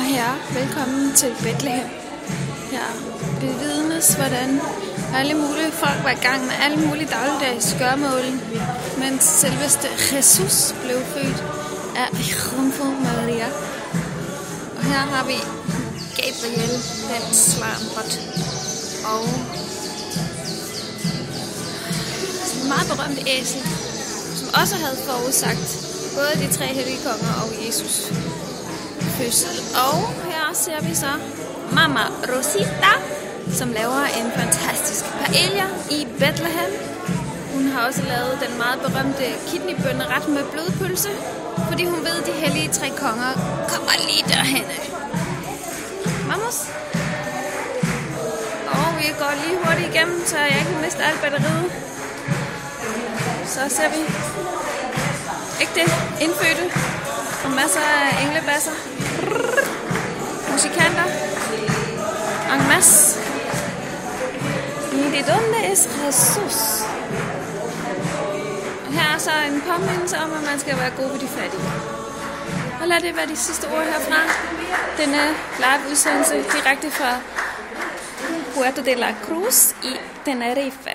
herrer, velkommen til Bethlehem. Her bevidnes, hvordan alle mulige folk var i gang med alle mulige dagligdags gørmål, mens selveste Jesus blev født af Jomfru Maria. Og her har vi Gabriel, den slarmbot, og en meget berømte æsel, som også havde forudsagt både de tre hellige konger og Jesus fødsel. Og her ser vi så Mama Rosita, som laver en fantastisk paella i Bethlehem. Hun har også lavet den meget berømte kidneybønneret med blodpølse, fordi hun ved, at de hellige tre konger kommer lige derhen. Vamos! Og vi går lige hurtigt igennem, så jeg ikke mister alt batteriet. Så ser vi ægte indfødte og masser af englebasser. Musikanter. En masse. De donde es Jesus. Her er så en påmindelse om, at man skal være god ved de fattige. Og lad det være de sidste ord herfra. Denne live udsendelse direkte fra Puerto de la Cruz i Tenerife.